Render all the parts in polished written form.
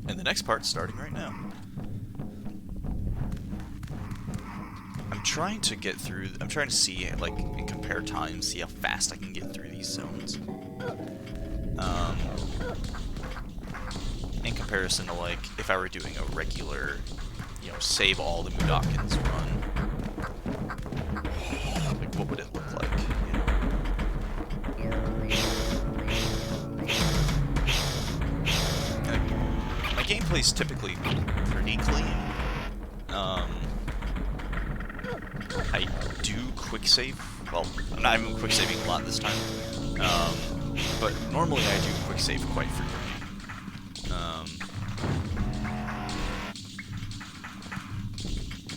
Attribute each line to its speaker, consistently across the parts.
Speaker 1: And the next part's starting right now. I'm trying to get through, I'm trying to see, like, and compare time, see how fast I can get through these zones. In comparison to, like, if I were doing a regular, you know, save all the Mudokons run. Like, what would it look like? My gameplay's typically pretty clean. I do quick save. Well, I'm not even quick saving a lot this time. But normally I do quick save quite frequently.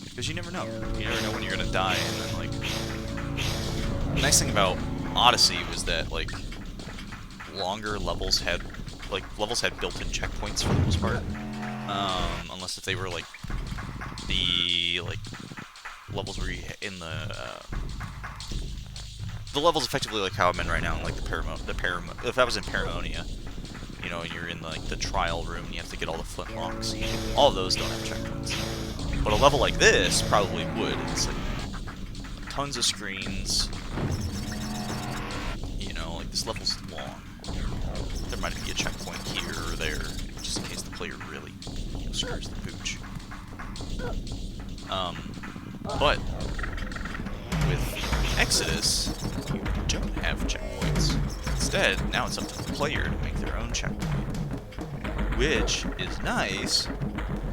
Speaker 1: Because you never know. You never know when you're gonna die, and then, like... The nice thing about Odyssey was that, like, longer levels had... Like, levels had built-in checkpoints for the most part. Unless if they were, like, the, like, levels where you in the levels effectively like how I'm in right now, in, like, if I was in Paramonia, you know, and you're in, like, the trial room and you have to get all the flintlocks. All of those don't have checkpoints. But a level like this probably would. It's, like, tons of screens. You know, like, this level's long. There might be a checkpoint here or there, just in case the player really, you know, screws the pooch. But with Exoddus, you don't have checkpoints. Instead, now it's up to the player to make their own checkpoint. Which is nice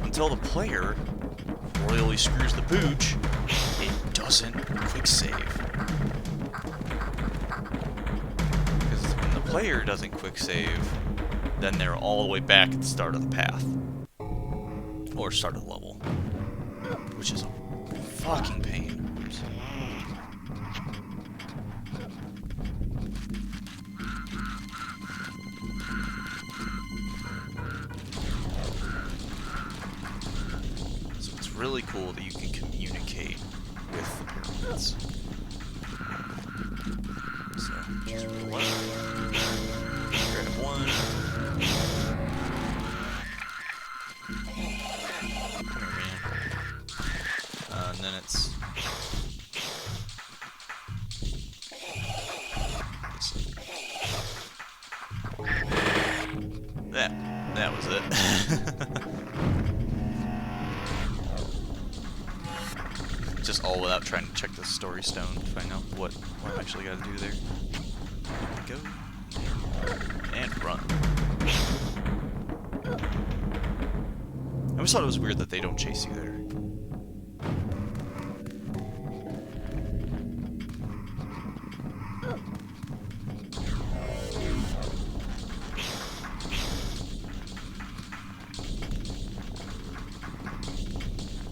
Speaker 1: until the player royally screws the pooch. It doesn't quick save. Because when the player doesn't quick save, then they're all the way back at the start of the path. Or start of the level. Which is a fucking pain. So it's really cool that you can communicate with the Paramites. So, just roll up, grab one. And then it's that was it. Just all without trying to check the story stone to find out what I've actually got to do there. Go and run. I always thought it was weird that they don't chase you there.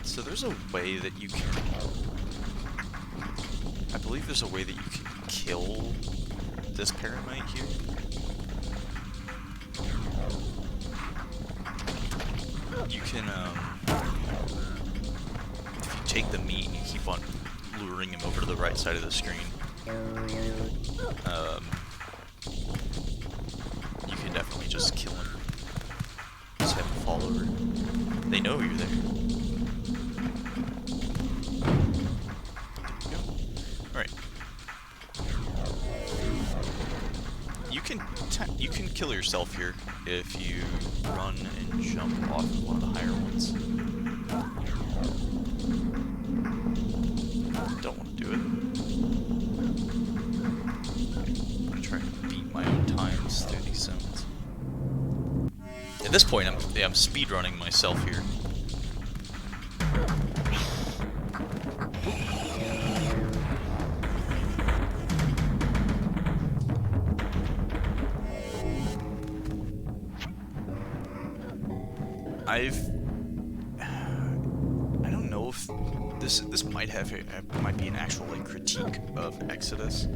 Speaker 1: So there's a way that you can... I believe there's a way that you can kill this Paramite here. You can, if you take the meat and you keep on luring him over to the right side of the screen, you can definitely just kill him. Just have him fall over. They know you're there. Alright. You can kill yourself here if you run and jump off of one of the higher ones. Don't want to do it. I'm gonna try to beat my own times through these zones. At this point, I'm speedrunning myself here. I don't know if this might be an actual, like, critique of Exoddus,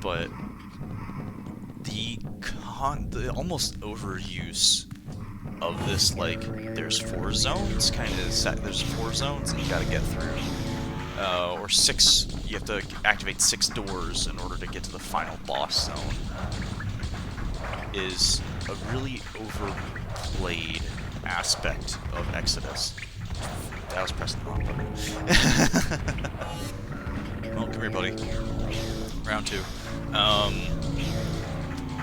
Speaker 1: but the almost overuse of this, like, there's 4 zones kind of set. There's 4 zones and you gotta get through, or 6. You have to activate 6 doors in order to get to the final boss zone. Is a really overplayed aspect of Exoddus. I was pressing the wrong button. Well, come here, buddy. Round 2.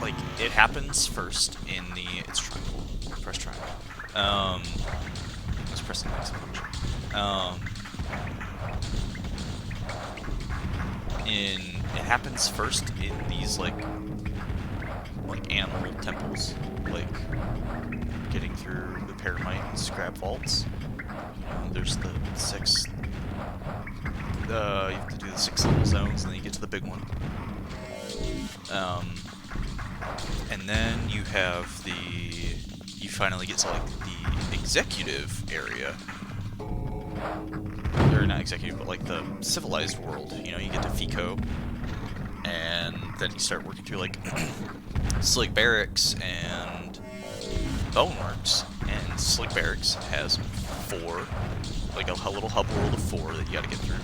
Speaker 1: Like, it happens first in the... It's triangle. Press triangle. Let's press the next one. It happens first in these, like animal temples. Like, getting through the Paramite and Scrab Vaults. There's the 6... you have to do the 6 little zones, and then you get to the big one. And then you have the... You finally get to, like, the executive area. Or not executive, but, like, the civilized world. You know, you get to Fico. And then you start working through, like, Slick Barracks and Boneworks. And Slick Barracks has 4. Like, a little hub world of 4 that you gotta get through.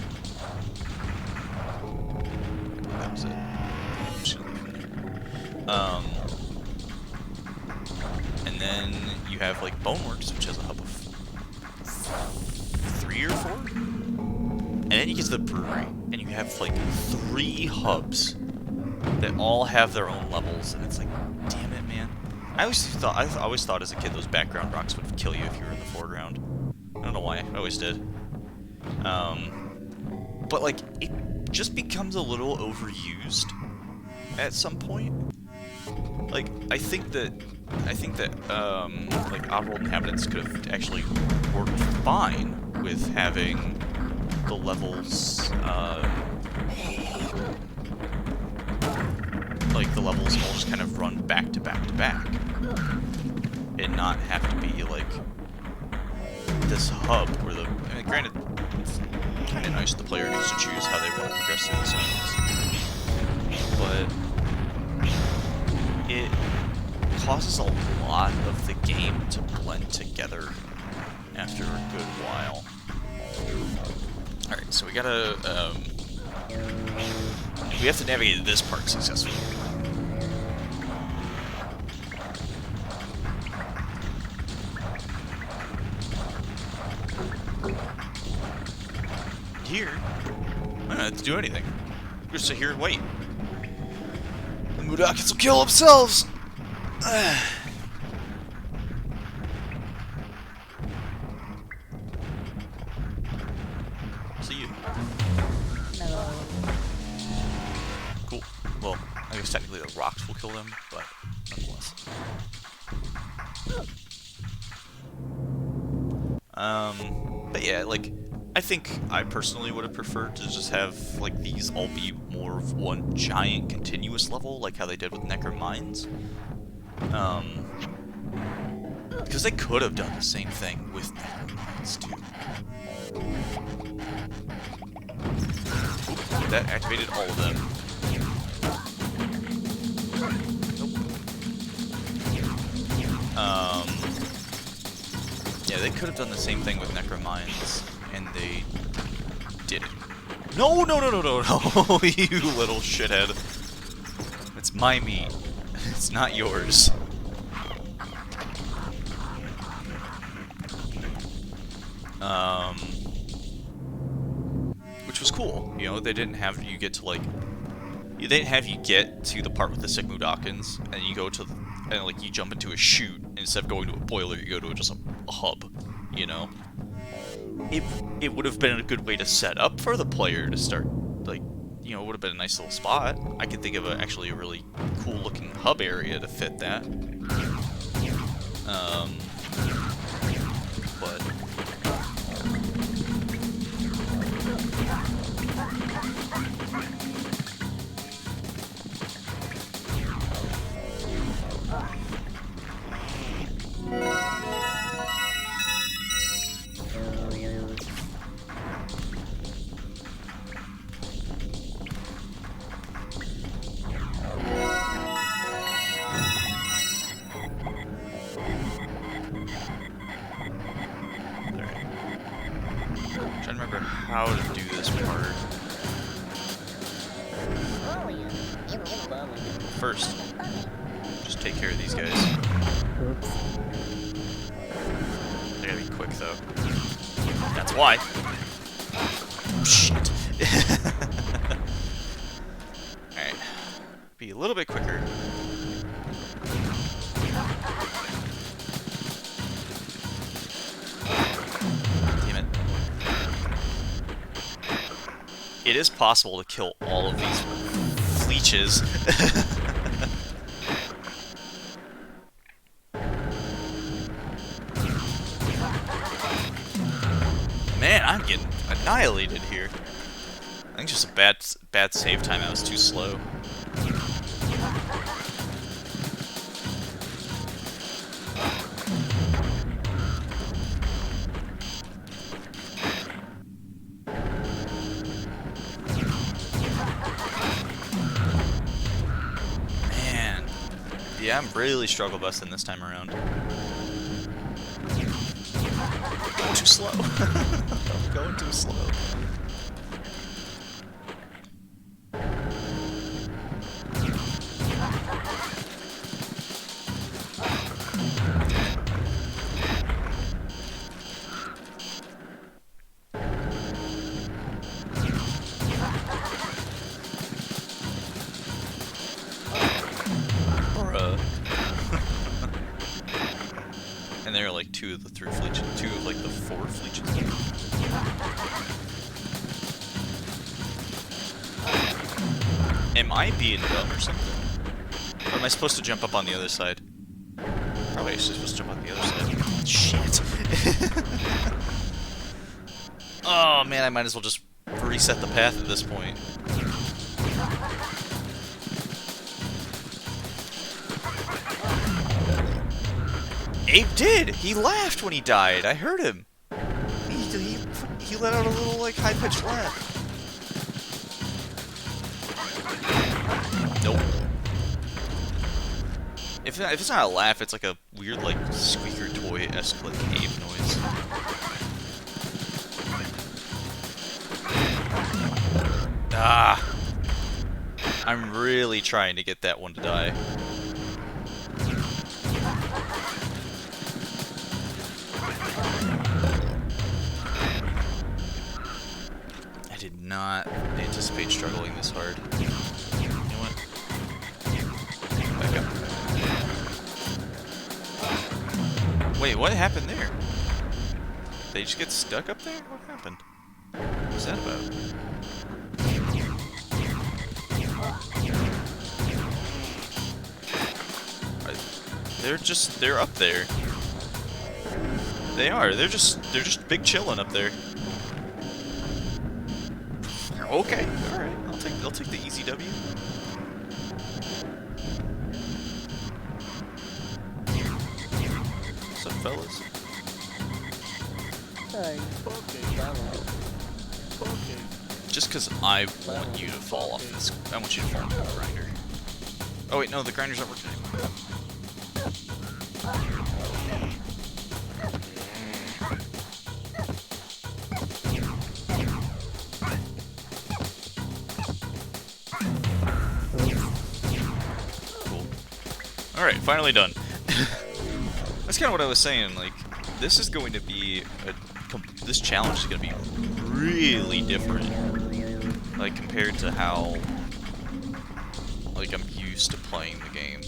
Speaker 1: That was it. I'm just gonna leave it there. And then you have, like, Boneworks, which has a hub of 3 or 4? And then you get to the brewery, and you have, like, 3 hubs that all have their own levels, and it's like, damn it, man. I always thought as a kid those background rocks would kill you if you were in the foreground. I don't know why, I always did. But, like, it just becomes a little overused at some point. Like, I think that like, Oddworld inhabitants could have actually worked fine with having the levels, like, the levels all just kind of run back to back to back. And not have to be, like, this hub where the... I mean, granted, it's kind of nice the player gets to choose how they want to progress through the zones. But it causes a lot of the game to blend together after a good while. Alright, so we gotta, we have to navigate this part successfully. Here, I don't have to do anything. We're just sit here and wait. The Mudokons will kill themselves! See you.
Speaker 2: No.
Speaker 1: Cool. Well, I guess technically the rocks will kill them, but nonetheless. But yeah, like, I think I personally would have preferred to just have, like, these all be more of one giant continuous level, like how they did with Necromines. Because they could have done the same thing with Paramites, too. Oop, that activated all of them. Nope. Yeah, they could have done the same thing with Necromines, and they didn't. No, no, no, no, no, no, you little shithead. It's my meat. It's not yours. Which was cool, you know, they didn't have you get to, like, they didn't have you get to the part with the sick Mudokons, and you go to, and, like, you jump into a chute, and instead of going to a boiler, you go to just a hub, you know? It would have been a good way to set up for the player to start, like, you know, it would have been a nice little spot. I could think of actually a really cool looking hub area to fit that. But trying to remember how to do this part. First, just take care of these guys.
Speaker 2: Oops.
Speaker 1: though. That's why. Shit. Alright. Be a little bit quicker. Damn it. It is possible to kill all of these fleeches. Man, I'm getting annihilated here. I think just a bad save time. I was too slow. Man, yeah, I'm really struggle busting this time around. Going too slow. I'm going too slow. And there are like two of the three fleeches, two of like the four fleeches. Am I being dumb or something? Or am I supposed to jump up on the other side? Probably actually supposed to jump on the other side. Shit! Oh man, I might as well just reset the path at this point. Abe did! He laughed when he died. I heard him. He let out a little, like, high-pitched laugh. Nope. If it's not a laugh, it's like a weird, like, squeaker toy-esque, like, Abe noise. Ah! I'm really trying to get that one to die. I did not anticipate struggling this hard. You know what? Back up. Wait, what happened there? They just get stuck up there? What happened? What was that about? They're up there. They are. They're just big chillin' up there. Okay, all right. I'll take the easy W. What's up, fellas?
Speaker 2: Hey.
Speaker 1: Just because I want you to fall off this, I want you to fall into the grinder. Oh wait, no, the grinder's not working anymore. Alright, finally done. That's kind of what I was saying, like, this is going to be this challenge is going to be really different, like, compared to how, like, I'm used to playing the game.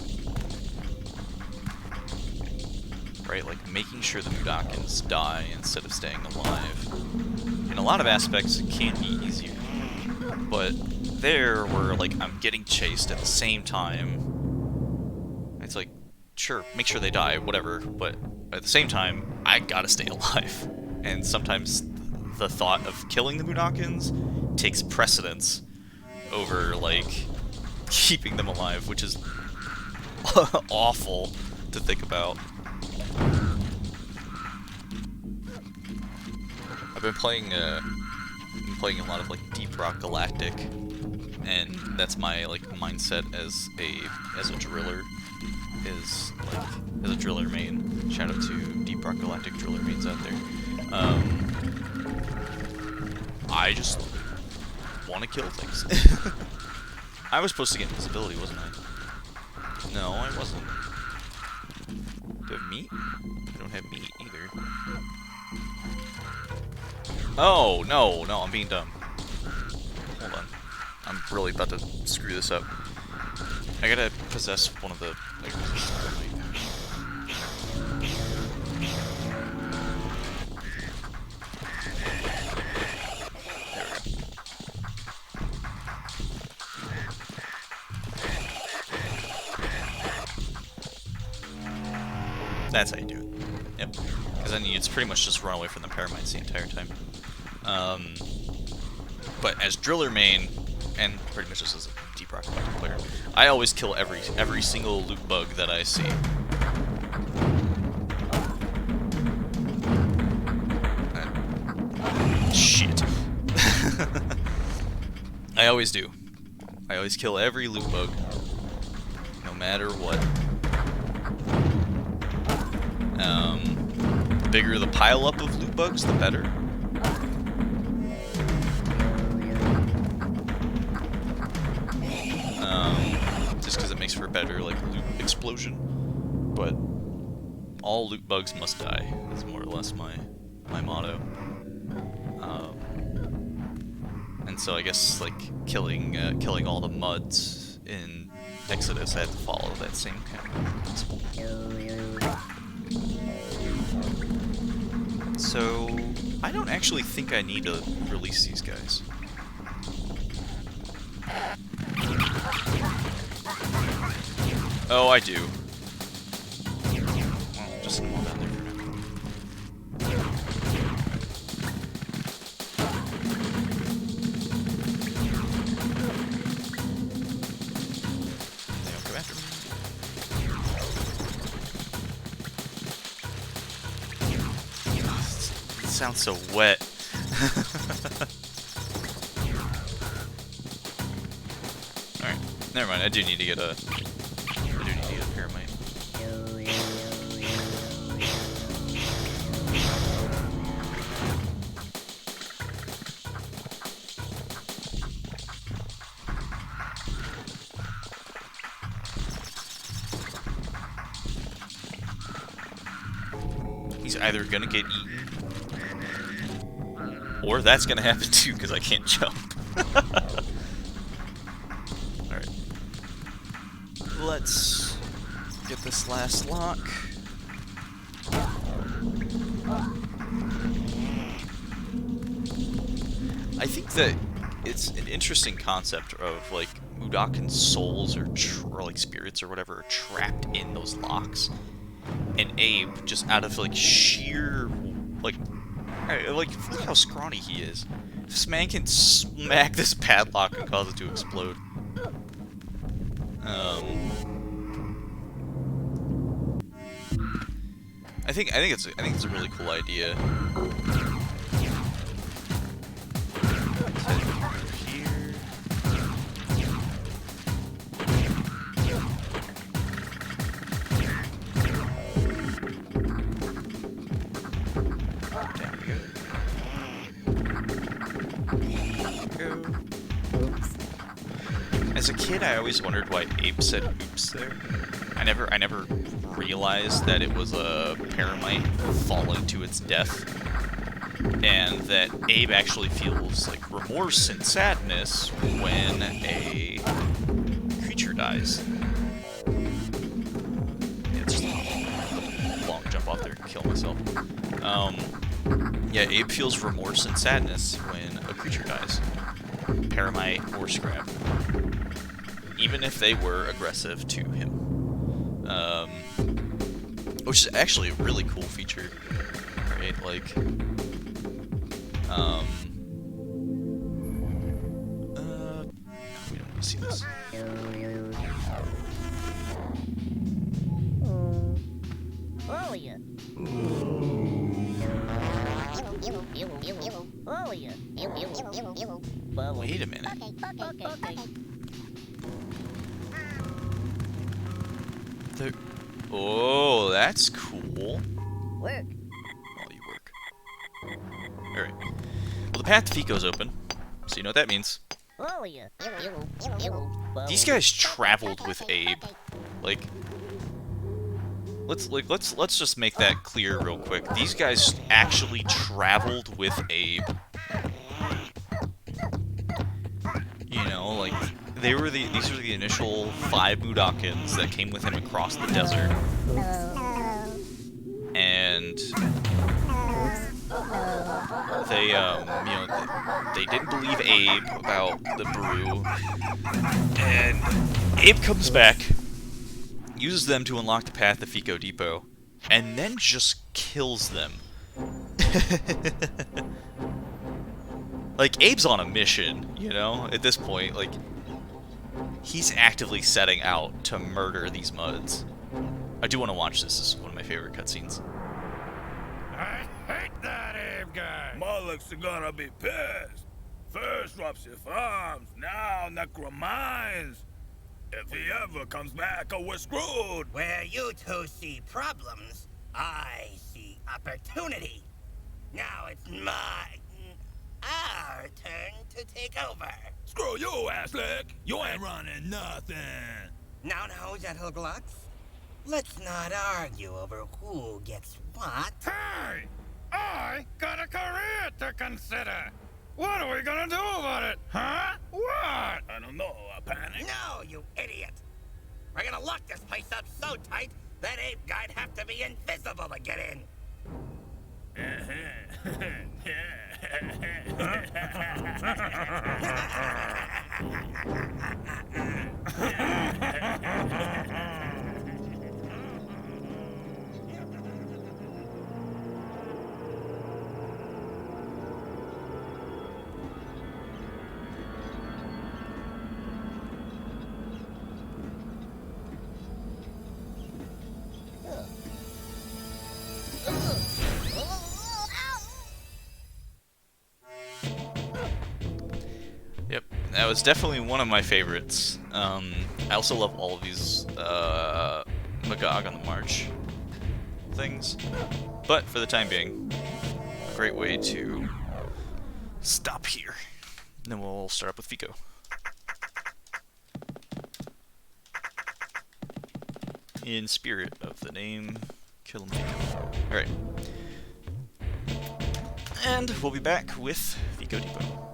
Speaker 1: Right, like, making sure the Mudokons die instead of staying alive. In a lot of aspects, it can be easier, but there, where, like, I'm getting chased at the same time, it's like, sure, make sure they die, whatever, but at the same time, I gotta stay alive. And sometimes the thought of killing the Mudokons takes precedence over, like, keeping them alive, which is awful to think about. I've been playing a lot of, like, Deep Rock Galactic, and that's my, like, mindset as a driller. Is like as a driller main. Shout out to Deep Rock Galactic driller mains out there. I just want to kill things. I was supposed to get invisibility, wasn't I? No, I wasn't. Do I have meat? I don't have meat either. Oh, no, no, I'm being dumb. Hold on. I'm really about to screw this up. I gotta possess one of the... Like, there we go. That's how you do it. Yep. Because then it's pretty much just run away from the Paramites the entire time. But as Driller main, and pretty much just as a Deep Rock Collector player, I always kill every single loot bug that I see. Shit. I always do. I always kill every loot bug, no matter what. The bigger the pile-up of loot bugs, the better. Just because it makes for a better, like, loot explosion. But all loot bugs must die, is more or less my motto. And so I guess, like, killing all the muds in Exoddus, I had to follow that same kind of principle. So, I don't actually think I need to release these guys. Oh, I do. Well, just send them all down there for now. They don't come after me. It sounds so wet. Alright, never mind, I do need to get a Paramite. He's either gonna get eaten, or that's gonna happen too, because I can't jump. Alright. Let's get this last lock. I think that it's an interesting concept of, like, Mudokan's souls or like spirits or whatever are trapped in those locks. And Abe, just out of, like, sheer, like look how scrawny he is. This man can smack this padlock and cause it to explode. I think it's a really cool idea. Let's head over here. Down we go.
Speaker 2: Oops.
Speaker 1: As a kid, I always wondered why Abe said "oops" there. I never realized that it was a Paramite falling to its death, and that Abe actually feels like remorse and sadness when a creature dies. Yeah, just a long jump off there and kill myself. Yeah, Abe feels remorse and sadness when a creature dies, Paramite or Scrab, even if they were aggressive to him. Which is actually a really cool feature, right? Like, we don't want to see this.
Speaker 2: Oh yeah. Oh yeah.
Speaker 1: Wait a minute.
Speaker 2: Okay.
Speaker 1: Oh, that's cool.
Speaker 2: Work.
Speaker 1: While you work. Alright. Well, the path to Fico's open, so you know what that means.
Speaker 2: Oh yeah.
Speaker 1: These guys traveled with Abe. Like, let's just make that clear real quick. These guys actually traveled with Abe. You know, like these were the initial 5 Mudokons that came with him across the desert. And they they didn't believe Abe about the brew. And Abe comes back, uses them to unlock the path to Fico Depot, and then just kills them. Like, Abe's on a mission, you know, at this point. Like, he's actively setting out to murder these Muds. I do want to watch this. This is one of my favorite cutscenes.
Speaker 3: I hate that Abe guy.
Speaker 4: Mullock's gonna be pissed. First Rupture Farms, now Necromines. If he ever comes back, we're screwed.
Speaker 5: Where you two see problems, I see opportunity. Now it's our turn to take over.
Speaker 4: Screw you, Asslick. You ain't running nothing.
Speaker 5: Now, gentle glucks. Let's not argue over who gets what.
Speaker 3: Hey! I got a career to consider. What are we gonna do about it? Huh? What?
Speaker 4: I don't know, a panic?
Speaker 5: No, you idiot. We're gonna lock this place up so tight that Ape Guy'd have to be invisible to get in.
Speaker 1: Yep, that was definitely one of my favorites. I also love all of these Magog on the March things. But for the time being, a great way to stop here. And then we'll start up with Fico. In spirit of the name, kill him. Alright. And we'll be back with Fico Depot.